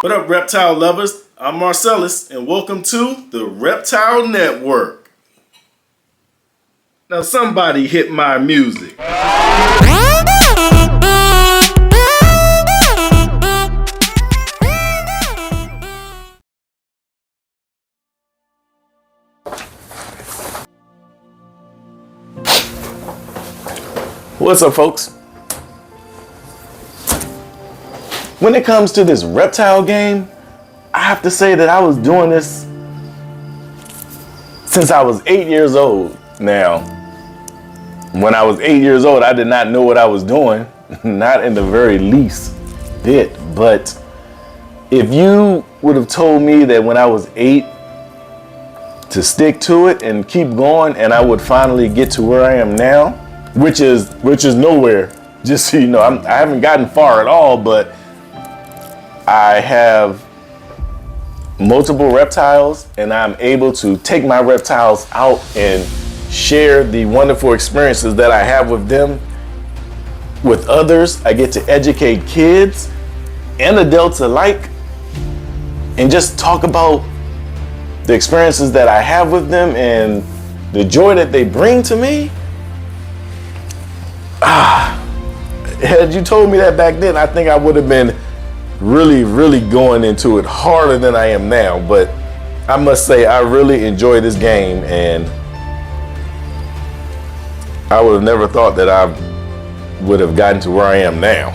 What up, reptile lovers? I'm Marcellus, and welcome to the Reptile Network. Now somebody hit my music. What's up, folks? When it comes to this reptile game, I have to say that I was doing this since I was 8 years old. Now, when I was 8 years old, I did not know what I was doing, not in the very least bit. But if you would have told me that when I was 8 to stick to it and keep going, and I would finally get to where I am now, which is nowhere, just so you know, I haven't gotten far at all, but I have multiple reptiles, and I'm able to take my reptiles out and share the wonderful experiences that I have with them with others. I get to educate kids and adults alike and just talk about the experiences that I have with them and the joy that they bring to me. Had you told me that back then, I think I would have been really going into it harder than I am now. But I must say, I really enjoy this game, and I would have never thought that I would have gotten to where I am now.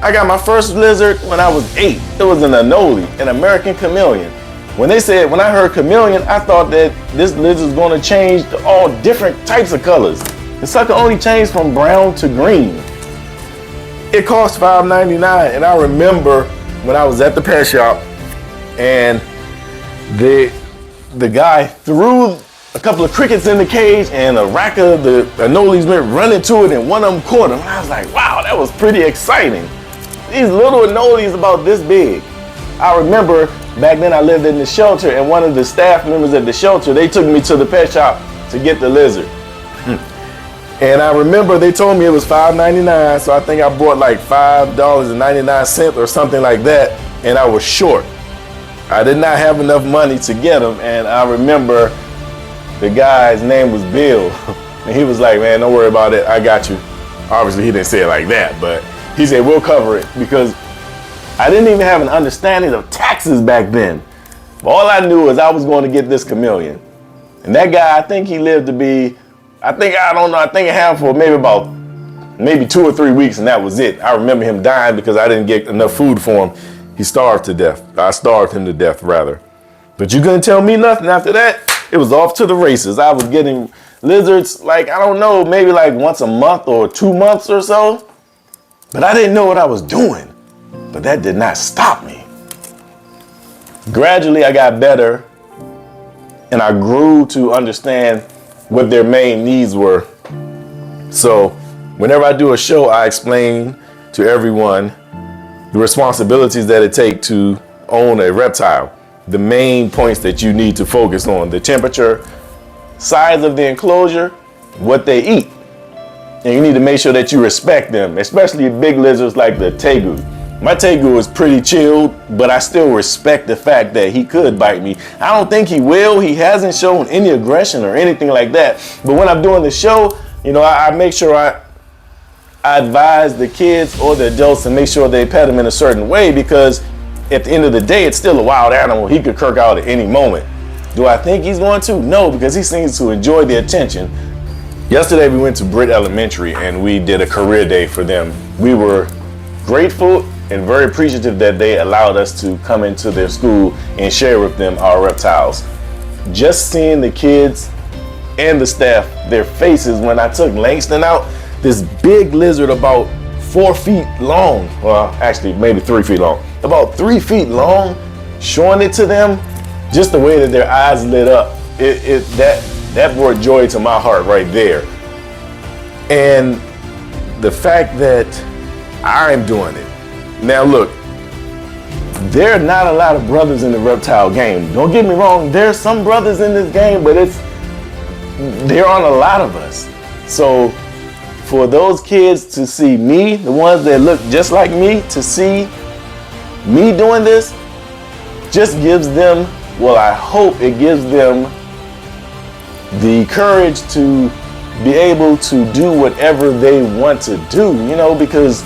I got my first lizard when I was 8. It was an anole, an American chameleon. When I heard chameleon, I thought that this lizard was going to change to all different types of colors. The sucker only changed from brown to green. It cost $5.99, and I remember when I was at the pet shop, and the guy threw a couple of crickets in the cage, and a rack of the anoles went running to it, and one of them caught him. And I was like, wow, that was pretty exciting. These little anoles about this big. I remember back then I lived in the shelter, and one of the staff members at the shelter, they took me to the pet shop to get the lizard. And I remember they told me it was $5.99, so I think I bought like $5.99 or something like that, and I was short. I did not have enough money to get them, and I remember the guy's name was Bill, and he was like, man, don't worry about it, I got you. Obviously he didn't say it like that, but he said, we'll cover it, because I didn't even have an understanding of taxes back then. All I knew was I was going to get this chameleon. And that guy, I think he lived to be, I think it had for maybe 2 or 3 weeks, and that was it. I remember him dying because I didn't get enough food for him. He starved to death. I starved him to death, rather. But you couldn't tell me nothing after that. It was off to the races. I was getting lizards, like, I don't know, maybe like once a month or 2 months or so. But I didn't know what I was doing. But that did not stop me. Gradually, I got better, and I grew to understand what their main needs were. So whenever I do a show, I explain to everyone the responsibilities that it takes to own a reptile, the main points that you need to focus on: the temperature, size of the enclosure, what they eat. And you need to make sure that you respect them, especially big lizards like the tegu. My tegu is pretty chilled, but I still respect the fact that he could bite me. I don't think he will. He hasn't shown any aggression or anything like that. But when I'm doing the show, you know, I make sure I advise the kids or the adults to make sure they pet him in a certain way, because at the end of the day, it's still a wild animal. He could kirk out at any moment. Do I think he's going to? No, because he seems to enjoy the attention. Yesterday, we went to Britt Elementary, and we did a career day for them. We were grateful and very appreciative that they allowed us to come into their school and share with them our reptiles. Just seeing the kids and the staff, their faces when I took Langston out, this big lizard about 4 feet long, well, actually maybe 3 feet long, about 3 feet long, showing it to them, just the way that their eyes lit up, that brought joy to my heart right there. And the fact that I'm doing it. Now look, there are not a lot of brothers in the reptile game. Don't get me wrong, there are some brothers in this game, but there aren't a lot of us. So for those kids to see me, the ones that look just like me, to see me doing this just gives them, well, I hope it gives them the courage to be able to do whatever they want to do, because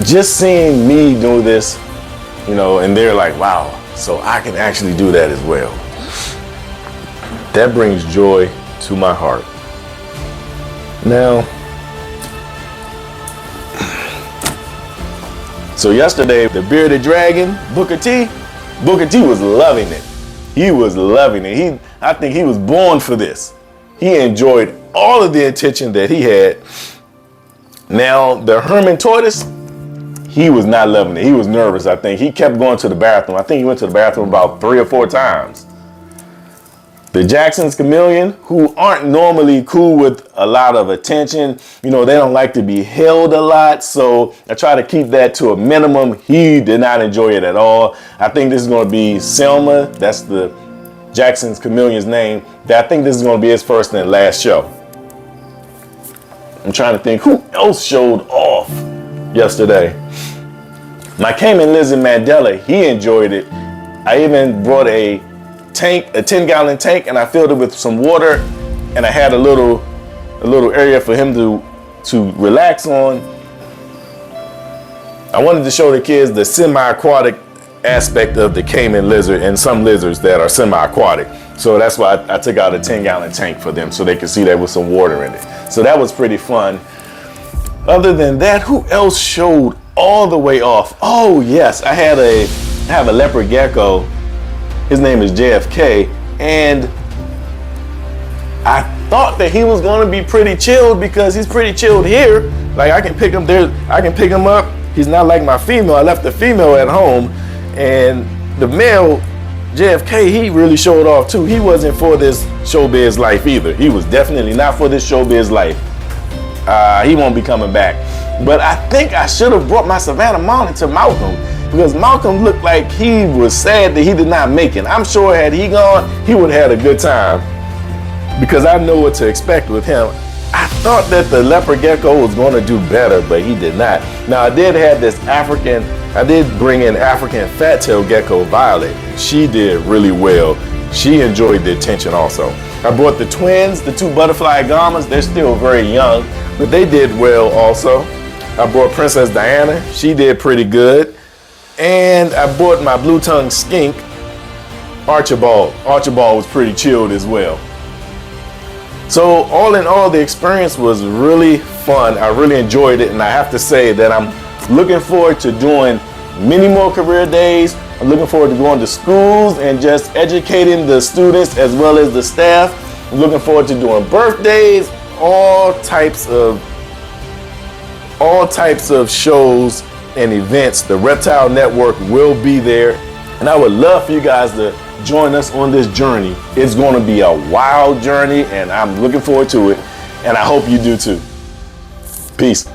just seeing me do this, and they're like, wow, so I can actually do that as well. That brings joy to my heart. Now, so yesterday, the bearded dragon, Booker T was loving it. He was loving it. I think he was born for this. He enjoyed all of the attention that he had. Now, the Herman tortoise, he was not loving it. He was nervous, I think. He kept going to the bathroom. I think he went to the bathroom about 3 or 4 times. The Jackson's chameleon, who aren't normally cool with a lot of attention, they don't like to be held a lot. So I try to keep that to a minimum. He did not enjoy it at all. I think this is going to be Selma. That's the Jackson's chameleon's name. I think this is going to be his first and last show. I'm trying to think who else showed off yesterday. My Cayman lizard Mandela, he enjoyed it. I even brought a 10-gallon tank, and I filled it with some water, and I had a little area for him to relax on. I wanted to show the kids the semi-aquatic aspect of the Cayman lizard and some lizards that are semi-aquatic. So that's why I took out a 10-gallon tank for them so they could see there was some water in it. So that was pretty fun. Other than that, who else showed all the way off? Oh yes, I have a leopard gecko. His name is JFK, and I thought that he was going to be pretty chilled because he's pretty chilled here. Like I can pick him there, I can pick him up. He's not like my female. I left the female at home, and the male JFK, he really showed off too. He wasn't for this showbiz life either. He was definitely not for this showbiz life. He won't be coming back. But I think I should have brought my Savannah Mountain to Malcolm, because Malcolm looked like he was sad that he did not make it. I'm sure had he gone, he would have had a good time, because I know what to expect with him. I thought that the leopard gecko was going to do better, but he did not. Now I did bring in African fat-tailed gecko Violet. She did really well. She enjoyed the attention also. I brought the twins, the 2 butterfly agamas. They're still very young, but they did well also. I brought Princess Diana. She did pretty good. And I bought my blue-tongued skink, Archibald. Archibald was pretty chilled as well. So all in all, the experience was really fun. I really enjoyed it, and I have to say that I'm looking forward to doing many more career days. I'm looking forward to going to schools and just educating the students as well as the staff. I'm looking forward to doing birthdays, all types of shows and events. The Reptile Network will be there, and I would love for you guys to join us on this journey. It's going to be a wild journey, and I'm looking forward to it, and I hope you do too. Peace.